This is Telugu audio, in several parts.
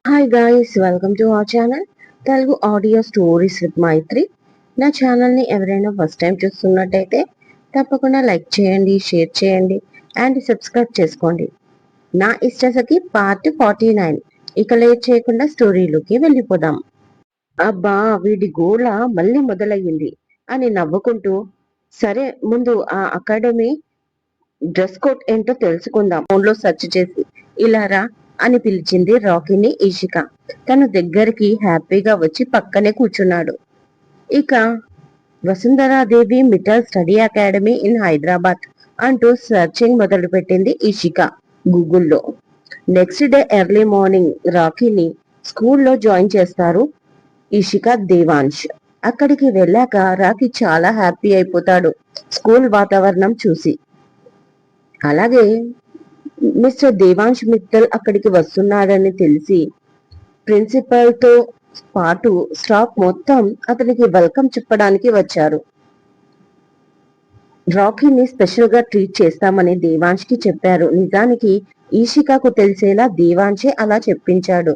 Hi guys, welcome to our channel Telugu audio stories with Maitri. నా ఛానల్ని ఎవరైనా ఫస్ట్ టైం చూస్తున్నట్టయితే తప్పకుండా లైక్ చేయండి, షేర్ చేయండి అండ్ సబ్స్క్రైబ్ చేసుకోండి. నా ఇష్టసఖి పార్ట్ 49. ఇక లేట్ చేయకుండా స్టోరీలోకి వెళ్ళిపోదాం. అబ్బా, వీడి గోల మళ్ళీ మొదలయ్యింది అని నవ్వుకుంటూ, సరే ముందు ఆ అకాడమీ డ్రెస్ కోడ్ ఏంటో తెలుసుకుందాం. ఫోన్లో సెర్చ్ చేసి ఇలా రా అని పిలిచింది రాకీని ఈషిక. తను దగ్గరికి హ్యాపీగా వచ్చి పక్కనే కూర్చున్నాడు. ఇక Vasundhara Devi Mittal study academy in Hyderabad అంటూ సెర్చింగ్ మొదలు పెట్టింది ఈషిక గూగుల్లో. నెక్స్ట్ డే ఎర్లీ మార్నింగ్ రాకీని స్కూల్లో జాయిన్ చేస్తారు ఈషిక, దేవాంశ్. అక్కడికి వెళ్ళాక రాకీ చాలా హ్యాపీ అయిపోతాడు స్కూల్ వాతావరణం చూసి. అలాగే మిస్టర్ దేవాంశ్ మిత్తల్ అక్కడికి వస్తున్నాడని తెలిసి ప్రిన్సిపల్ తో పాటు స్టాఫ్ మొత్తం అతనికి వెల్కమ్ చెప్పడానికి వచ్చారు. రాకీని స్పెషల్ గా ట్రీట్ చేస్తామని దేవాంశ్ కి చెప్పారు. నిజానికి ఈషికాకు తెలిసేలా దేవాంశే అలా చెప్పించాడు.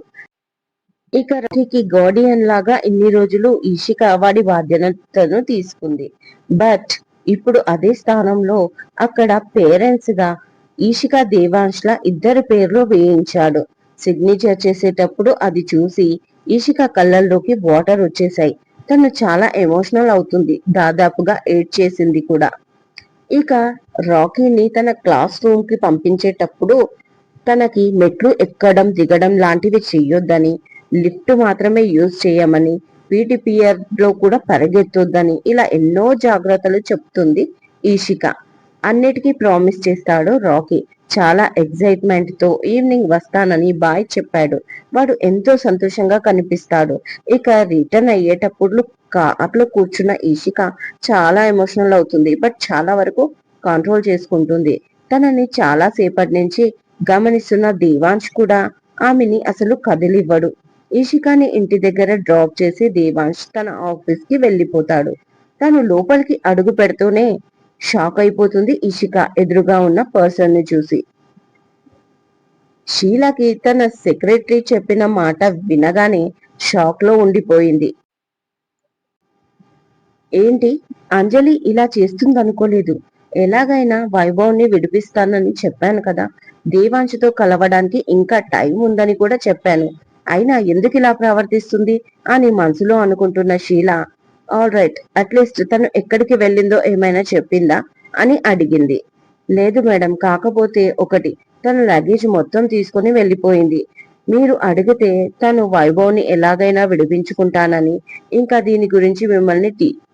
ఇక రాకీకి గార్డియన్ లాగా ఇన్ని రోజులు ఈషిక వాడి బాధ్యతను తీసుకుంది. బట్ ఇప్పుడు అదే స్థానంలో అక్కడ పేరెంట్స్ గా ఈషిక దేవాంశ్ ల ఇద్దరి పేర్లు వేయించాడు. సిగ్నేచర్ చేసేటప్పుడు అది చూసి ఈషిక కళ్ళల్లోకి వాటర్ వచ్చేసాయి. తను చాలా ఎమోషనల్ అవుతుంది, దాదాపుగా ఏడ్చేసింది కూడా. ఇక రాకీని తన క్లాస్ రూమ్ కి పంపించేటప్పుడు తనకి మెట్లు ఎక్కడం దిగడం లాంటివి చెయ్యొద్దని, లిఫ్ట్ మాత్రమే యూజ్ చేయమని, పీటీ పిరియడ్ లో కూడా పరిగెత్తొద్దని ఇలా ఎన్నో జాగ్రత్తలు చెప్తుంది ఈషిక. అన్నిటికీ ప్రామిస్ చేస్తాడు రాకీ. చాలా ఎక్సైట్మెంట్ తో ఈవినింగ్ వస్తానని బాయ్ చెప్పాడు. వాడు ఎంతో సంతోషంగా కనిపిస్తాడు. ఇక రిటర్న్ అయ్యేటప్పుడు కార్లో కూర్చున్న ఈషిక చాలా ఎమోషనల్ అవుతుంది. బట్ చాలా వరకు కంట్రోల్ చేసుకుంటుంది. తనని చాలా సేపటి నుంచి గమనిస్తున్న దేవాంశ్ కూడా ఆమెని అసలు కదిలివ్వడు. ఈషికాని ఇంటి దగ్గర డ్రాప్ చేసి దేవాంశ్ తన ఆఫీస్ కి వెళ్ళిపోతాడు. తను లోపలికి అడుగు పెడుతూనే షాక్ అయిపోతుంది ఈషిక ఎదురుగా ఉన్న పర్సన్ ని చూసి. షీలాకి తన సెక్రటరీ చెప్పిన మాట వినగానే షాక్ లో ఉండిపోయింది. ఏంటి, అంజలి ఇలా చేస్తుందనుకోలేదు. ఎలాగైనా వైభవ్ని విడిపిస్తానని చెప్పాను కదా. దేవాంశతో కలవడానికి ఇంకా టైం ఉందని కూడా చెప్పాను. అయినా ఎందుకు ఇలా ప్రవర్తిస్తుంది అని మనసులో అనుకుంటున్న షీల, ఆల్ రైట్, అట్లీస్ట్ తను ఎక్కడికి వెళ్ళిందో ఏమైనా చెప్పిందా అని అడిగింది. లేదు మేడం, కాకపోతే ఒకటి, తను లగేజ్ మొత్తం తీసుకుని వెళ్ళిపోయింది. మీరు అడిగితే తను వైభవ్ని ఎలాగైనా విడిపించుకుంటానని, ఇంకా దీని గురించి మిమ్మల్ని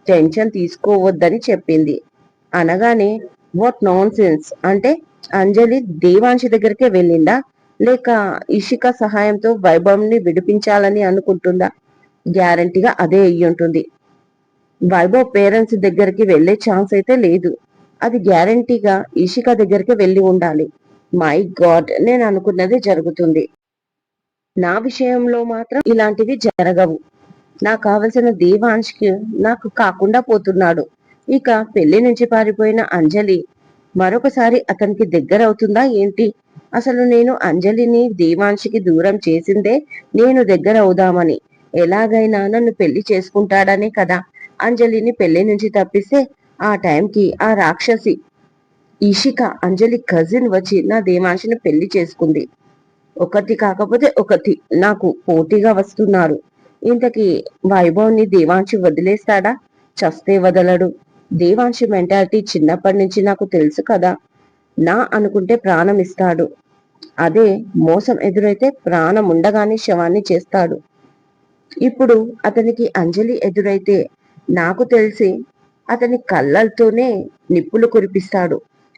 టెన్షన్ తీసుకోవద్దని చెప్పింది అనగానే, వాట్ నాన్ సెన్స్, అంటే అంజలి దేవాంశి దగ్గరికే వెళ్ళిందా, లేక ఇషిక సహాయంతో వైభవ్ని విడిపించాలని అనుకుంటుందా? గ్యారంటీగా అదే అయ్యి ఉంటుంది. వైభవ్ పేరెంట్స్ దగ్గరికి వెళ్లే ఛాన్స్ అయితే లేదు. అది గ్యారంటీగా ఇషిక దగ్గరికి వెళ్ళి ఉండాలి. మై గాడ్, నేను అనుకున్నది జరుగుతుంది. నా విషయంలో మాత్రం ఇలాంటివి జరగవు. నాకు కావలసిన దేవాంశ్కి నాకు కాకుండా పోతున్నాడు. ఇక పెళ్లి నుంచి పారిపోయిన అంజలి మరొకసారి అతనికి దగ్గర అవుతుందా ఏంటి? అసలు నేను అంజలిని దేవాంశికి దూరం చేసిందే నేను దగ్గర అవుదామని. ఎలాగైనా నన్ను పెళ్లి చేసుకుంటాడనే కదా అంజలిని పెళ్లి నుంచి తప్పిస్తే, ఆ టైంకి ఆ రాక్షసి ఇషిక అంజలి కజిన్ వచ్చి నా దేవాంశిని పెళ్లి చేసుకుంది. ఒకటి కాకపోతే ఒకటి నాకు పోటీగా వస్తున్నారు. ఇంతకీ వైభవ్ని దేవాంశి వదిలేస్తాడా? చస్తే వదలడు. దేవాంశి మెంటాలిటీ చిన్నప్పటి నుంచి నాకు తెలుసు కదా. నా అనుకుంటే ప్రాణం ఇస్తాడు. అదే మోసం ఎదురైతే ప్రాణం ఉండగానే శవాన్ని చేస్తాడు. ఇప్పుడు అతనికి అంజలి ఎదురైతే నాకు తెలిసి అతని కళ్ళతోనే నిప్పులు కురిపిస్తాడు.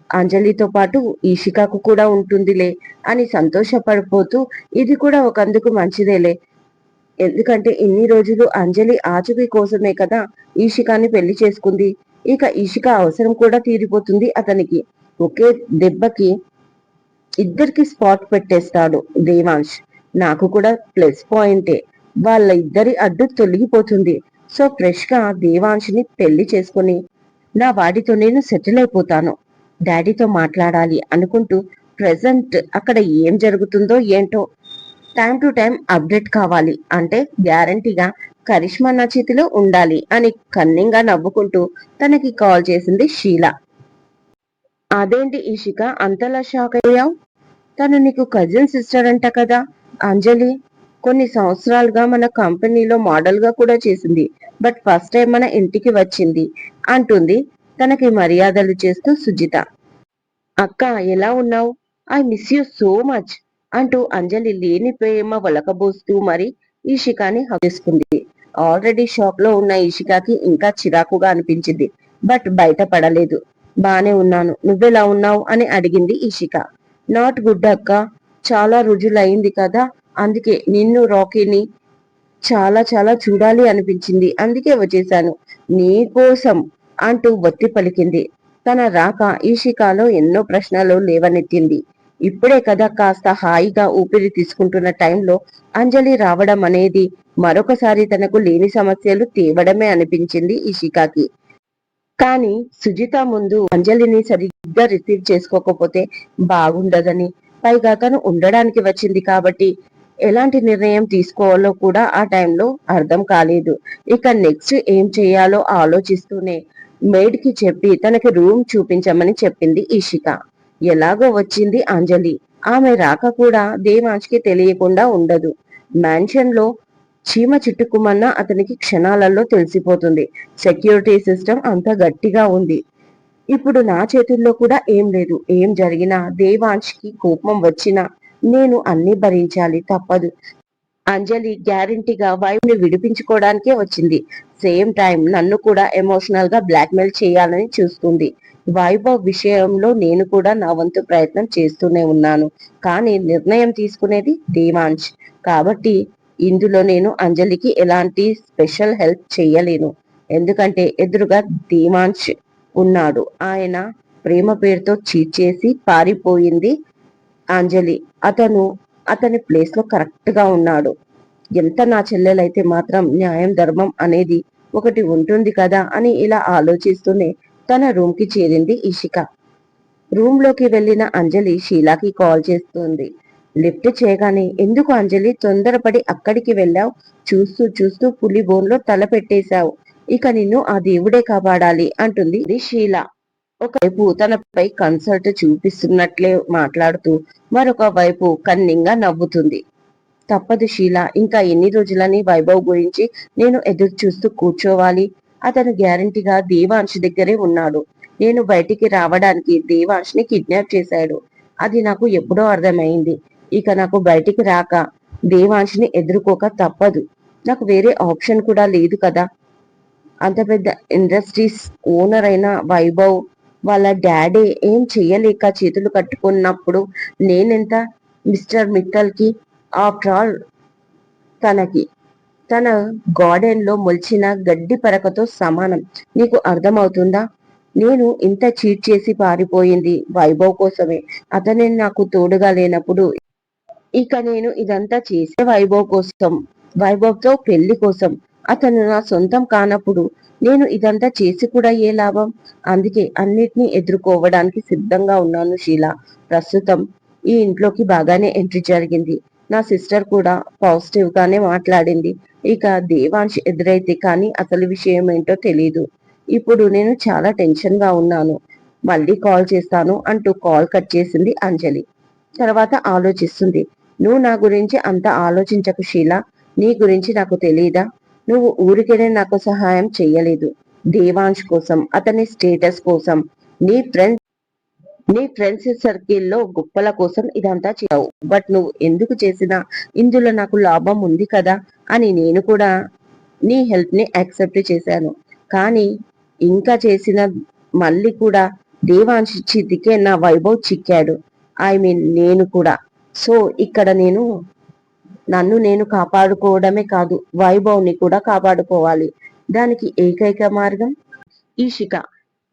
అంజలితో పాటు ఈషికాకు కూడా ఉంటుందిలే అని సంతోషపడిపోతూ, ఇది కూడా ఒకందుకు మంచిదేలే, ఎందుకంటే ఇన్ని రోజులు అంజలి ఆచూకీ కోసమే కదా ఈషికాని పెళ్లి చేసుకుంది. ఇక ఈషిక అవసరం కూడా తీరిపోతుంది అతనికి. ఒకే దెబ్బకి ఇద్దరికి స్పాట్ పెట్టేస్తాడు దేవాంశ్. నాకు కూడా ప్లస్ పాయింటే, వాళ్ళ ఇద్దరి అడ్డు తొలగిపోతుంది. సో ఫ్రెష్ గా దేవాంశ్ని పెళ్లి చేసుకుని నా వాడితో నేను సెటిల్ అయిపోతాను. డాడీతో మాట్లాడాలి అనుకుంటూ ప్రెసెంట్ అక్కడ ఏం జరుగుతుందో ఏంటో టైం టు టైం అప్డేట్ కావాలి అంటే గ్యారంటీగా కరిష్మా నా చేతిలో ఉండాలి అని కన్నింగా నవ్వుకుంటూ తనకి కాల్ చేసింది షీలా. అదేంటి ఇషిక అంతలా షాక్ అయ్యావు? తను నీకు కజిన్ సిస్టర్ అంట కదా అంజలి. కొన్ని సంవత్సరాలుగా మన కంపెనీలో మోడల్ గా కూడా చేసింది. బట్ ఫస్ట్ టైం మన ఇంటికి వచ్చింది అంటుంది తనకి మర్యాదలు చేస్తూ సుజిత. అక్క ఎలా ఉన్నావు? I miss you so much అంటూ అంజలి లేని ప్రేమ ఒలకబోస్తూ మరి ఈషికాని హగ్ చేసుకుంది. ఆల్రెడీ షాక్ లో ఉన్న ఈషికాకి ఇంకా చిరాకుగా అనిపించింది. బట్ బయటపడలేదు. బానే ఉన్నాను, నువ్వెలా ఉన్నావు అని అడిగింది ఈషిక. నాట్ గుడ్ అక్క, చాలా రోజులైంది కదా, అందుకే నిన్ను రాకీని చాలా చాలా చూడాలి అనిపించింది, అందుకే వచ్చేశాను నీ కోసం అంటూ వత్తి పలికింది. తన రాక ఈషికాలో ఎన్నో ప్రశ్నలు లేవనెత్తింది. ఇప్పుడే కదా కాస్త హాయిగా ఊపిరి తీసుకుంటున్న టైంలో అంజలి రావడం అనేది మరొకసారి తనకు లేని సమస్యలు తేవడమే అనిపించింది ఈషికాకి. కానీ సుజిత ముందు అంజలిని సరిగ్గా రిసీవ్ చేసుకోకపోతే బాగుండదని, పైగా తను ఉండడానికి వచ్చింది కాబట్టి ఎలాంటి నిర్ణయం తీసుకోవాలో కూడా ఆ టైంలో అర్థం కాలేదు. ఇక నెక్స్ట్ ఏం చేయాలో ఆలోచిస్తూనే మేడ్ కి చెప్పి తనకి రూమ్ చూపించమని చెప్పింది ఈషిక. ఎలాగో వచ్చింది అంజలి. ఆమె రాక కూడా దేవాంశ్కి తెలియకుండా ఉండదు. మ్యాన్షన్ లో చీమ చిట్టుకుమన్నా అతనికి క్షణాలలో తెలిసిపోతుంది. సెక్యూరిటీ సిస్టమ్ అంత గట్టిగా ఉంది. ఇప్పుడు నా చేతుల్లో కూడా ఏం లేదు. ఏం జరిగినా దేవాంశ్ కి కోపం వచ్చినా నేను అన్ని భరించాలి, తప్పదు. అంజలి గ్యారంటీగా వైఫ్ విడిపించుకోవడానికే వచ్చింది. సేమ్ టైం నన్ను కూడా ఎమోషనల్ గా బ్లాక్మెయిల్ చేయాలని చూస్తుంది. వైభవ్ విషయంలో నేను కూడా నా వంతు ప్రయత్నం చేస్తూనే ఉన్నాను. కానీ నిర్ణయం తీసుకునేది దేవాంశ్ కాబట్టి ఇందులో నేను అంజలికి ఎలాంటి స్పెషల్ హెల్ప్ చేయలేను. ఎందుకంటే ఎదురుగా దేవాంశ్ ఉన్నాడు. ఆయన ప్రేమ పేరుతో చీట్ చేసి పారిపోయింది అంజలి. అతని ప్లేస్ లో కరెక్ట్ గా ఉన్నాడు. ఎంత నా చెల్లెలైతే మాత్రం న్యాయం ధర్మం అనేది ఒకటి ఉంటుంది కదా అని ఇలా ఆలోచిస్తూనే తన రూమ్ కి చేరింది ఇషిక. రూమ్ లోకి వెళ్లిన అంజలి షీలాకి కాల్ చేస్తుంది. లిఫ్ట్ చేయగానే ఎందుకు అంజలి తొందరపడి అక్కడికి వెళ్ళావు? చూస్తూ చూస్తూ పులి బోన్లో తల పెట్టేశావు. ఇక నిన్ను ఆ దేవుడే కాపాడాలి అంటుంది షీలా. ఒకవైపు తనపై కన్సల్ట్ చూపిస్తున్నట్లే మాట్లాడుతూ మరొక వైపు కన్నింగా నవ్వుతుంది. తప్పదు షీలా, ఇంకా ఎన్ని రోజులని వైభవ్ గురించి నేను ఎదురు చూస్తూ కూర్చోవాలి? అతను గ్యారంటీగా దేవాంశ్ దగ్గరే ఉన్నాడు. నేను బయటికి రావడానికి దేవాంశ్ ని కిడ్నాప్ చేశాడు. అది నాకు ఎప్పుడో అర్థమైంది. ఇక నాకు బయటికి రాక దేవాంశ్ ని ఎదుర్కోక తప్పదు. నాకు వేరే ఆప్షన్ కూడా లేదు కదా. అంత పెద్ద ఇండస్ట్రీస్ ఓనర్ అయిన వైభవ్ వాళ్ళ డాడీ ఏం చెయ్యలేక చేతులు కట్టుకున్నప్పుడు నేనెంత మిస్టర్ మిట్టల్ కి? ఆఫ్టర్ ఆల్ తనకి తన గార్డెన్ లో మొలిచిన గడ్డి పరకతో సమానం. నీకు అర్థమవుతుందా? నేను ఇంత చీట్ చేసి పారిపోయింది వైభవ్ కోసమే. అతనే నాకు తోడుగా లేనప్పుడు ఇక నేను ఇదంతా చేసే వైభవ్ కోసం, వైభవ్ తో పెళ్లి కోసం. అతను నా సొంతం కానప్పుడు నేను ఇదంతా చేసి కూడా ఏ లాభం? అందుకే అన్నిటినీ ఎదుర్కోవడానికి సిద్ధంగా ఉన్నాను షీలా. ప్రస్తుతం ఈ ఇంట్లోకి బాగానే ఎంట్రీ జరిగింది. నా సిస్టర్ కూడా పాజిటివ్ గానే మాట్లాడింది. ఇక దేవాంశ్ ఎదురైతే కానీ అసలు విషయం ఏంటో తెలీదు. ఇప్పుడు నేను చాలా టెన్షన్ గా ఉన్నాను. మళ్ళీ కాల్ చేస్తాను అంటూ కాల్ కట్ చేసింది అంజలి. తర్వాత ఆలోచిస్తుంది. నువ్వు నా గురించి అంత ఆలోచించకు షీలా. నీ గురించి నాకు తెలీదా? నువ్వు ఊరికేనే నాకు సహాయం చెయ్యలేదు. దేవాంశ్ కోసం, అతని స్టేటస్ కోసం, నీ ఫ్రెండ్స్ నీ ఫ్రెండ్స్ సర్కిల్లో గొప్పల కోసం ఇదంతా చేయావు. బట్ నువ్వు ఎందుకు చేసినా ఇందులో నాకు లాభం ఉంది కదా అని నేను కూడా నీ హెల్ప్ ని యాక్సెప్ట్ చేశాను. కానీ ఇంకా చేసిన మళ్ళీ కూడా దేవాంశ్ చితికే నా వైభవ్ చిక్కాడు. ఐ మీన్ నేను కూడా. సో ఇక్కడ నన్ను నేను కాపాడుకోవడమే కాదు, వైభవ్ని కూడా కాపాడుకోవాలి. దానికి ఏకైక మార్గం ఈషిక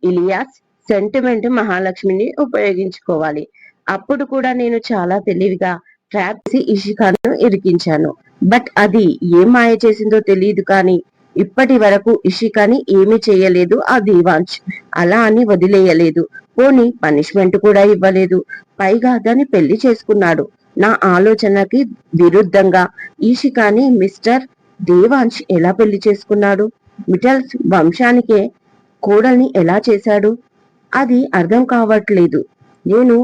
ఇలియాస్ సెంటిమెంట్ మహాలక్ష్మిని ఉపయోగించుకోవాలి. అప్పుడు కూడా నేను చాలా తెలివిగా ట్రాప్ చేసి ఇషికాను ఇరికించాను. బట్ అది ఏం మాయ చేసిందో తెలియదు కానీ ఇప్పటి వరకు ఇషికాని ఏమీ చేయలేదు ఆ దేవాంశ్. అలా అని వదిలేయలేదు. పోనీ పనిష్మెంట్ కూడా ఇవ్వలేదు. పైగా దాన్ని పెళ్లి చేసుకున్నాడు. నా ఆలోచనకి విరుద్ధంగా ఈషికాని మిస్టర్ దేవాంశ్ ఎలా పెళ్లి చేసుకున్నాడు? మిటల్స్ వంశానికే కోడల్ని ఎలా చేశాడు? అది అర్థం కావట్లేదు. నేను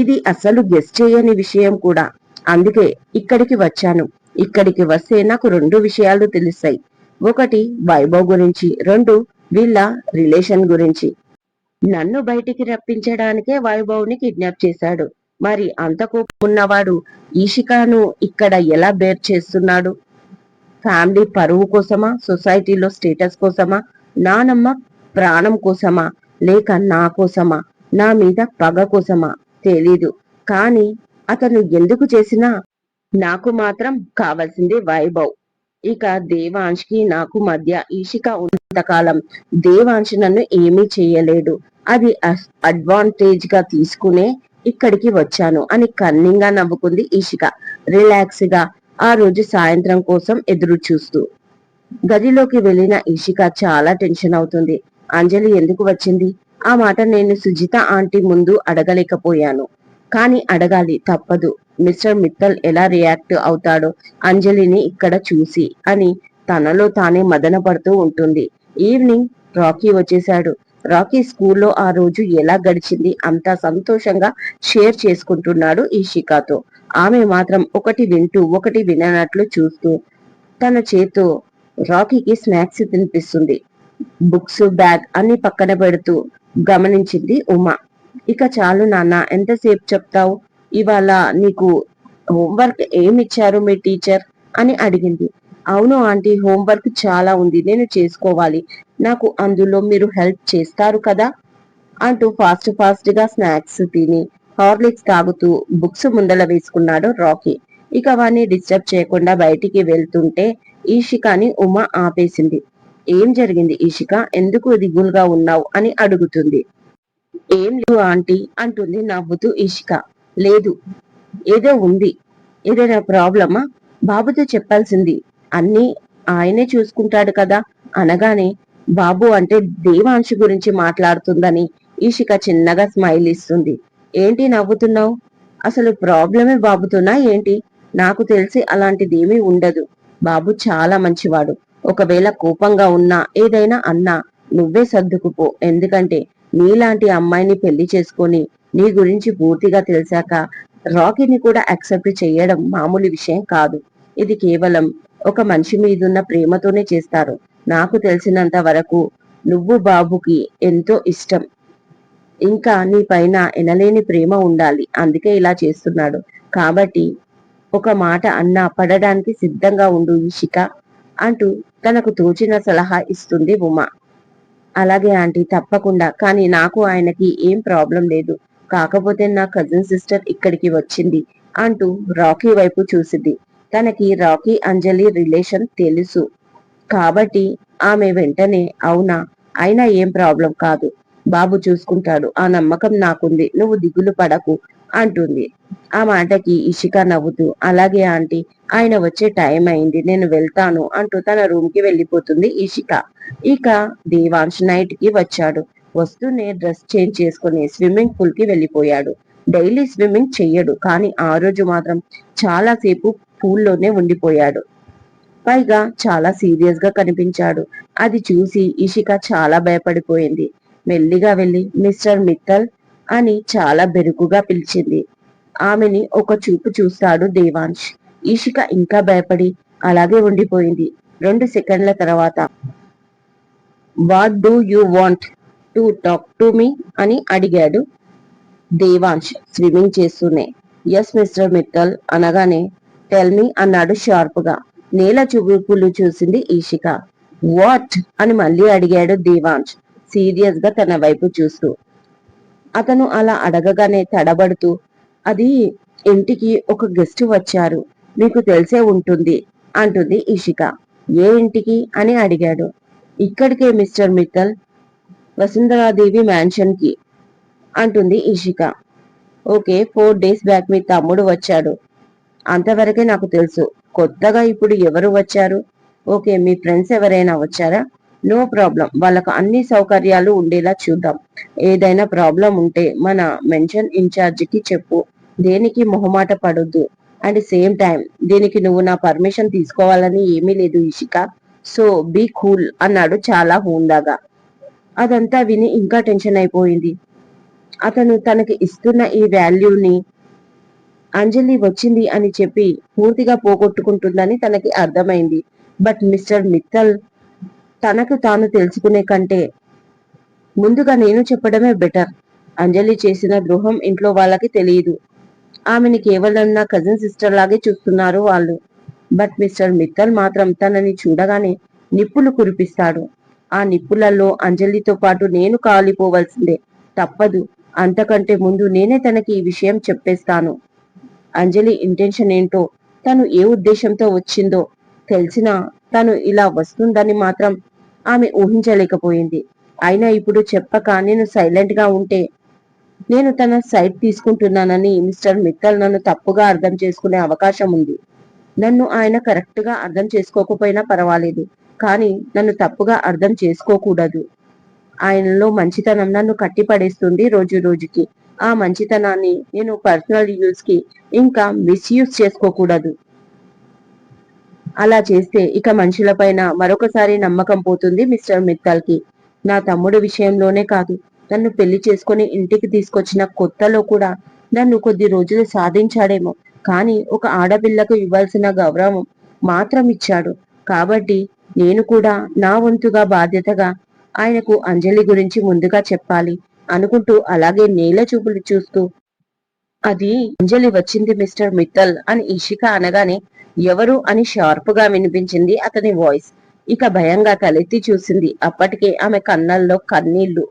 ఇది అసలు గెస్ చేయని విషయం కూడా. అందుకే ఇక్కడికి వచ్చాను. ఇక్కడికి వస్తే నాకు రెండు విషయాలు తెలుస్తాయి. ఒకటి వైభవ్ గురించి, రెండు వీళ్ళ రిలేషన్ గురించి. నన్ను బయటికి రప్పించడానికే వైభవ్ని కిడ్నాప్ చేశాడు. మరి అంత కోపం ఉన్నవాడు ఈషికాను ఇక్కడ ఎలా బేర్ చేస్తున్నాడు? ఫ్యామిలీ పరువు కోసమా, సొసైటీలో స్టేటస్ కోసమా, నానమ్మ ప్రాణం కోసమా, లేక నా కోసమా, నా మీద పగ కోసమా తెలీదు. కానీ అతను ఎందుకు చేసినా నాకు మాత్రం కావాల్సింది వైభవ్. ఇక దేవాంశ్కి నాకు మధ్య ఈషిక ఉన్నంతకాలం దేవాంశ్ నన్ను ఏమీ చేయలేడు. అది అడ్వాంటేజ్ గా తీసుకునే ఇక్కడికి వచ్చాను అని కన్నింగా నవ్వుకుంది ఈషిక రిలాక్స్ గా ఆ రోజు సాయంత్రం కోసం ఎదురు చూస్తూ. గదిలోకి వెళ్లిన ఈషిక చాలా టెన్షన్ అవుతుంది. అంజలి ఎందుకు వచ్చింది? ఆ మాట నేను సుజిత ఆంటీ ముందు అడగలేకపోయాను. కానీ అడగాలి, తప్పదు. మిస్టర్ మిత్తల్ ఎలా రియాక్ట్ అవుతాడో అంజలిని ఇక్కడ చూసి అని తనలో తానే మదన పడుతూ ఉంటుంది. ఈవినింగ్ రాకీ వచ్చేశాడు. రాకీ స్కూల్లో ఆ రోజు ఎలా గడిచింది అంతా సంతోషంగా షేర్ చేసుకుంటున్నాడు ఈషికాతో. ఆమె మాత్రం ఒకటి వింటూ ఒకటి విననట్లు చూస్తూ తన చేత్తో రాకీకి స్నాక్స్ తినిపిస్తుంది. బుక్స్ బ్యాగ్ అన్ని పక్కన పెడుతూ గమనించింది ఉమా. ఇక చాలు నాన్న, ఎంతసేపు చెప్తావు? ఇవాళ నీకు హోంవర్క్ ఏమిచ్చారు మీ టీచర్ అని అడిగింది. అవును ఆంటీ, హోంవర్క్ చాలా ఉంది, నేను చేసుకోవాలి. నాకు అందులో మీరు హెల్ప్ చేస్తారు కదా అంటూ ఫాస్ట్ గా స్నాక్స్ తిని హార్లిక్స్ తాగుతూ బుక్స్ ముందల వేసుకున్నాడు రాకీ. ఇక వాణ్ణి డిస్టర్బ్ చేయకుండా బయటికి వెళ్తుంటే ఈషికాని ఉమ ఆపేసింది. ఏం జరిగింది ఈషిక, ఎందుకు దిగులుగా ఉన్నావు అని అడుగుతుంది. ఏం లేదు ఆంటీ అంటుంది నవ్వుతూ ఈషిక. లేదు, ఏదో ఉంది. ఏదైనా ప్రాబ్లమా? బాబుతో చెప్పాల్సింది. అన్నీ ఆయనే చూసుకుంటాడు కదా అనగానే బాబు అంటే దేవాంశు గురించి మాట్లాడుతుందని ఈషిక చిన్నగా స్మైల్ ఇస్తుంది. ఏంటి నవ్వుతున్నావు? అసలు ప్రాబ్లమే బాబుతోనా ఏంటి? నాకు తెలిసి అలాంటిదేమీ ఉండదు. బాబు చాలా మంచివాడు. ఒకవేళ కోపంగా ఉన్నా ఏదైనా అన్నా నువ్వే సర్దుకుపో. ఎందుకంటే నీలాంటి అమ్మాయిని పెళ్లి చేసుకొని నీ గురించి పూర్తిగా తెలిసాక రాకీని కూడా యాక్సెప్ట్ చేయడం మామూలు విషయం కాదు. ఇది కేవలం ఒక మనిషి మీదున్న ప్రేమతోనే చేస్తారు. నాకు తెలిసినంత వరకు నువ్వు బాబుకి ఎంతో ఇష్టం. ఇంకా నీ పైన ఎనలేని ప్రేమ ఉండాలి. అందుకే ఇలా చేస్తున్నాడు. కాబట్టి ఒక మాట అన్నా పడడానికి సిద్ధంగా ఉండు ఈషిక అంటూ తనకు తోచిన సలహా ఇస్తుంది ఉమా. అలాగే ఆంటీ, తప్పకుండా. కానీ నాకు ఆయనకి ఏం ప్రాబ్లం లేదు. కాకపోతే నా కజిన్ సిస్టర్ ఇక్కడికి వచ్చింది అంటూ రాకీ వైపు చూసింది. తనకి రాకీ అంజలి రిలేషన్ తెలుసు కాబట్టి ఆమె వెంటనే అవునా, అయినా ఏం ప్రాబ్లం కాదు, బాబు చూసుకుంటాడు, ఆ నమ్మకం నాకుంది, నువ్వు దిగులు పడకు అంటుంది. ఆ మాటకి ఇషిక నవ్వుతూ అలాగే ఆంటీ, ఆయన వచ్చే టైం అయింది, నేను వెళ్తాను అంటూ తన రూమ్ కి వెళ్ళిపోతుంది ఇషిక. ఇక దేవాంశ్ నైట్ కి వచ్చాడు. వస్తూనే డ్రెస్ చేంజ్ చేసుకుని స్విమ్మింగ్ పూల్ కి వెళ్ళిపోయాడు. డైలీ స్విమ్మింగ్ చెయ్యడు, కానీ ఆ రోజు మాత్రం చాలా సేపు పూల్లోనే ఉండిపోయాడు. పైగా చాలా సీరియస్ గా కనిపించాడు. అది చూసి ఇషిక చాలా భయపడిపోయింది. మెల్లిగా వెళ్లి మిస్టర్ మిత్తల్ అని చాలా బెరుకుగా పిలిచింది. ఆమెని ఒక చూపు చూస్తాడు దేవాంశ్. ఇషిక ఇంకా భయపడి అలాగే ఉండిపోయింది. 2 సెకండ్ల తర్వాత what do you want to talk to me అని అడిగాడు దేవాంశ్ స్విమ్మింగ్ చేస్తూనే. ఎస్ మిస్టర్ మిత్తల్ అనగానే టెల్ మీ అన్నాడు షార్ప్ గా. నేల చూపులు చూసింది ఈషిక. వాట్ అని మళ్ళీ అడిగాడు దేవాంశ్ సీరియస్ గా తన వైపు చూస్తూ. అతను అలా అడగగానే తడబడుతూ, అది ఇంటికి ఒక గెస్ట్ వచ్చారు, మీకు తెలిసే ఉంటుంది అంటుంది ఇషిక. ఏ ఇంటికి అని అడిగాడు. ఇక్కడికే మిస్టర్ మిత్తల్, వసుంధరాదేవి మ్యాన్షన్ కి అంటుంది ఇషిక. ఓకే, 4 days బ్యాక్ మీ తమ్ముడు వచ్చాడు, అంతవరకే నాకు తెలుసు. కొత్తగా ఇప్పుడు ఎవరు వచ్చారు? ఓకే, మీ ఫ్రెండ్స్ ఎవరైనా వచ్చారా? నో ప్రాబ్లం, వాళ్ళకు అన్ని సౌకర్యాలు ఉండేలా చూద్దాం. ఏదైనా ప్రాబ్లం ఉంటే మన మెన్షన్ ఇన్ఛార్జికి చెప్పు దేనికి మొహమాట పడొద్దు. అండ్ సేమ్ టైం దీనికి నువ్వు నా పర్మిషన్ తీసుకోవాలని ఏమీ లేదు ఇషిక. సో బీ కూల్ అన్నాడు చాలా హుందాగా. అదంతా విని ఇంకా టెన్షన్ అయిపోయింది. అతను తనకి ఇస్తున్న ఈ వాల్యూని అంజలి వచ్చింది అని చెప్పి పూర్తిగా పోగొట్టుకుంటుందని తనకి అర్థమైంది. బట్ మిస్టర్ మిత్తల్ తనకు తాను తెలుసుకునే కంటే ముందుగా నేను చెప్పడమే బెటర్. అంజలి చేసిన ద్రోహం ఇంట్లో వాళ్ళకి తెలియదు. ఆమెని కేవలం నా కజిన్ సిస్టర్ లాగే చూస్తున్నారు వాళ్ళు. బట్ మిస్టర్ మిత్తల్ మాత్రం తనని చూడగానే నిప్పులు కురిపిస్తాడు. ఆ నిప్పులలో అంజలితో పాటు నేను కాలిపోవలసిందే. తప్పదు. అంతకంటే ముందు నేనే తనకి ఈ విషయం చెప్పేస్తాను. అంజలి ఇంటెన్షన్ ఏంటో, తను ఏ ఉద్దేశంతో వచ్చిందో తెలిసినా తను ఇలా వస్తుందని మాత్రం ఆమె ఊహించలేకపోయింది. అయినా ఇప్పుడు చెప్పక నేను సైలెంట్ గా ఉంటే నేను తన సైడ్ తీసుకుంటున్నానని మిస్టర్ మిత్తల్ నన్ను తప్పుగా అర్థం చేసుకునే అవకాశం ఉంది. నన్ను ఆయన కరెక్ట్ గా అర్థం చేసుకోకపోయినా పర్వాలేదు, కానీ నన్ను తప్పుగా అర్థం చేసుకోకూడదు. ఆయనలో మంచితనం నన్ను కట్టిపడేస్తుంది రోజు రోజుకి. ఆ మంచితనాన్ని నేను పర్సనల్ యూజ్ కి ఇంకా మిస్యూజ్ చేసుకోకూడదు. అలా చేస్తే ఇక మనుషులపైన మరొకసారి నమ్మకం పోతుంది మిస్టర్ మిత్తల్ కి. నా తమ్ముడు విషయంలోనే కాదు, నన్ను పెళ్లి చేసుకుని ఇంటికి తీసుకొచ్చిన కొత్తలో కూడా నన్ను కొద్ది రోజులు సాధించాడేమో, కానీ ఒక ఆడపిల్లకు ఇవ్వాల్సిన గౌరవం మాత్రం ఇచ్చాడు. కాబట్టి నేను కూడా నా వంతుగా బాధ్యతగా ఆయనకు అంజలి గురించి ముందుగా చెప్పాలి అనుకుంటూ అలాగే నేల చూపులు చూస్తూ, అది అంజలి వచ్చింది మిస్టర్ మిత్తల్ అని ఇషిక అనగానే ఎవరు అని షార్ప్ గా వినిపించింది అతని వాయిస్. ఇక భయంగా తలెత్తి చూసింది. అప్పటికే ఆమె కన్నల్లో కన్నీళ్లు.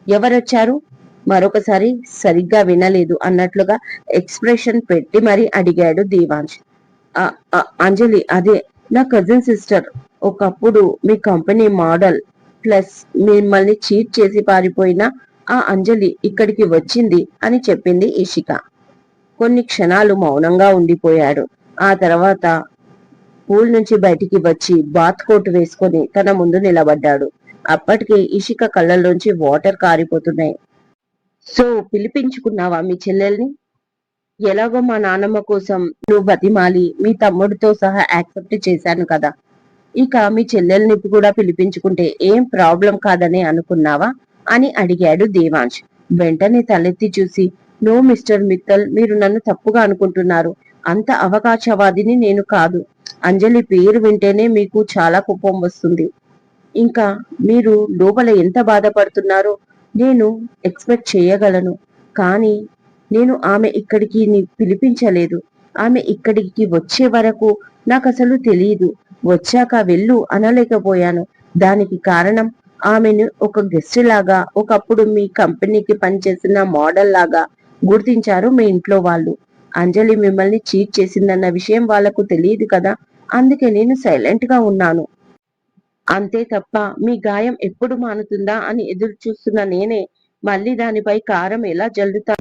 ఎవరొచ్చారు? మరొకసారి సరిగ్గా వినలేదు అన్నట్లుగా ఎక్స్ప్రెషన్ పెట్టి మరీ అడిగాడు దేవాంశ్. అంజలి అదే నా కజిన్ సిస్టర్. ఒకప్పుడు మీ కంపెనీ మోడల్. ప్లస్ మిమ్మల్ని చీట్ చేసి పారిపోయిన ఆ అంజలి ఇక్కడికి వచ్చింది అని చెప్పింది ఇషిక. కొన్ని క్షణాలు మౌనంగా ఉండిపోయాడు. ఆ తర్వాత పూల్ నుంచి బయటికి వచ్చి బాత్ కోట్ వేసుకొని తన ముందు నిలబడ్డాడు. అప్పటికే ఇషిక కళ్ళల్లోంచి వాటర్ కారిపోతున్నాయి. సో పిలిపించుకున్నావా మీ చెల్లెల్ని? ఎలాగో మా నాన్నమ్మ కోసం నువ్వు బతిమాలి మీ తమ్ముడితో సహా యాక్సెప్ట్ చేశాను కదా, ఇక మీ చెల్లెల్ని కూడా పిలిపించుకుంటే ఏం ప్రాబ్లం కాదని అనుకున్నావా అని అడిగాడు దేవాంశ్. వెంటనే తలెత్తి చూసి, నో మిస్టర్ మిత్తల్, మీరు నన్ను తప్పుగా అనుకుంటున్నారు. అంత అవకాశవాదిని నేను కాదు. అంజలి పేరు వింటేనే మీకు చాలా కోపం వస్తుంది. ఇంకా మీరు లోపల ఎంత బాధపడుతున్నారో నేను ఎక్స్పెక్ట్ చేయగలను. కానీ నేను ఆమె ఇక్కడికి పిలిపించలేదు. ఆమె ఇక్కడికి వచ్చే వరకు నాకు అసలు తెలియదు. వచ్చాక వెళ్ళు అనలేకపోయాను. దానికి కారణం ఆమెను ఒక గెస్ట్ లాగా, ఒకప్పుడు మీ కంపెనీకి పనిచేసిన మోడల్ లాగా గుర్తించారు మీ ఇంట్లో వాళ్ళు. అంజలి మిమ్మల్ని చీట్ చేసిందన్న విషయం వాళ్లకు తెలియదు కదా, అందుకే నేను సైలెంట్ గా ఉన్నాను. అంతే తప్ప మీ గాయం ఎప్పుడు మానుతుందా అని ఎదురు చూస్తున్న నేనే మళ్ళీ దానిపై కారం ఎలా జల్లుతా?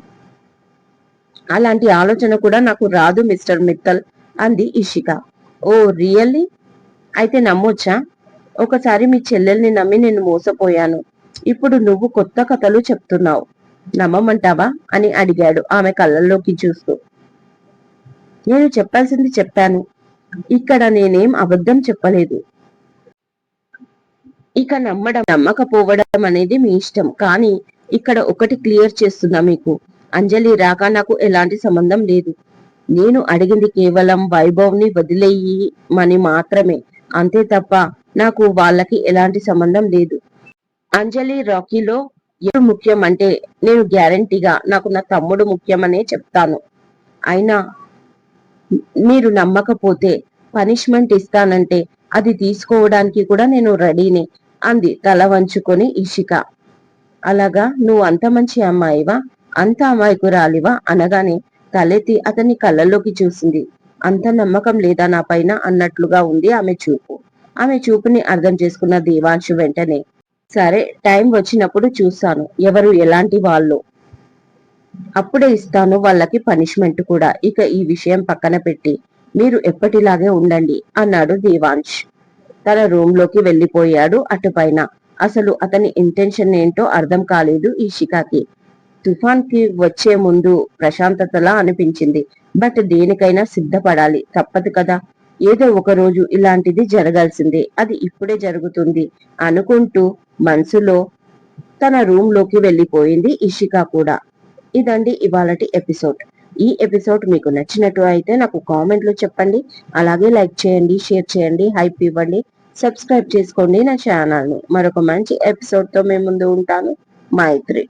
అలాంటి ఆలోచన కూడా నాకు రాదు మిస్టర్ మిత్తల్ అంది ఇషిక. ఓ రియల్లీ? అయితే నమ్మొచ్చా? ఒకసారి మీ చెల్లెల్ని నమ్మి నేను మోసపోయాను. ఇప్పుడు నువ్వు కొత్త కథలు చెప్తున్నావు. నమ్మమంటావా అని అడిగాడు ఆమె కళ్ళల్లోకి చూస్తూ. నేను చెప్పాల్సింది చెప్పాను. ఇక్కడ నేనేం అబద్ధం చెప్పలేదు. ఇక నమ్మడం నమ్మకపోవడం అనేది మీ ఇష్టం. కానీ ఇక్కడ ఒకటి క్లియర్ చేస్తున్నా మీకు, అంజలి రాక నాకు ఎలాంటి సంబంధం లేదు. నేను అడిగింది కేవలం వైభవ్ ని వదిలేయమని మాత్రమే. అంతే తప్ప నాకు వాళ్ళకి ఎలాంటి సంబంధం లేదు. అంజలి రాకీలో ఎవరు ముఖ్యం అంటే నేను గ్యారంటీగా నాకు నా తమ్ముడు ముఖ్యమనే చెప్తాను. అయినా మీరు నమ్మకపోతే పనిష్మెంట్ ఇస్తానంటే అది తీసుకోవడానికి కూడా నేను రెడీనే అంది తల వంచుకొని ఇషిక. అలాగా, నువ్వు అంత మంచి అమ్మాయివా? అంత అమాయకురాలివా అనగానే తలెత్తి అతని కళ్ళల్లోకి చూసింది. అంత నమ్మకం లేదా నా పైన అన్నట్లుగా ఉంది ఆమె చూపు. ఆమె చూపుని అర్థం చేసుకున్న దేవాంశు వెంటనే, సరే టైం వచ్చినప్పుడు చూస్తాను ఎవరు ఎలాంటి వాళ్ళు, అప్పుడే ఇస్తాను వాళ్ళకి పనిష్మెంట్ కూడా. ఇక ఈ విషయం పక్కన పెట్టి మీరు ఎప్పటిలాగే ఉండండి అన్నాడు దేవాంశ్. తన రూమ్ లోకి వెళ్లిపోయాడు. అటుపైన అసలు అతని ఇంటెన్షన్ ఏంటో అర్థం కాలేదు ఇషికాకి. తుఫాన్ కి వచ్చే ముందు ప్రశాంతతలా అనిపించింది. బట్ దేనికైనా సిద్ధపడాలి, తప్పదు కదా. ఏదో ఒక రోజు ఇలాంటిది జరగాల్సిందే, అది ఇప్పుడే జరుగుతుంది అనుకుంటూ మనసులో తన రూమ్ లోకి వెళ్ళిపోయింది ఇషిక కూడా. ఇదండి ఇవాళటి ఎపిసోడ్. ఈ ఎపిసోడ్ మీకు నచ్చినట్టు అయితే నాకు కామెంట్ లో చెప్పండి. అలాగే లైక్ చేయండి, షేర్ చేయండి, హైప్ ఇవ్వండి, సబ్స్క్రైబ్ చేసుకోండి నా ఛానల్ ని. మరొక మంచి ఎపిసోడ్ తో మేము ముందు ఉంటాను. మైత్రి.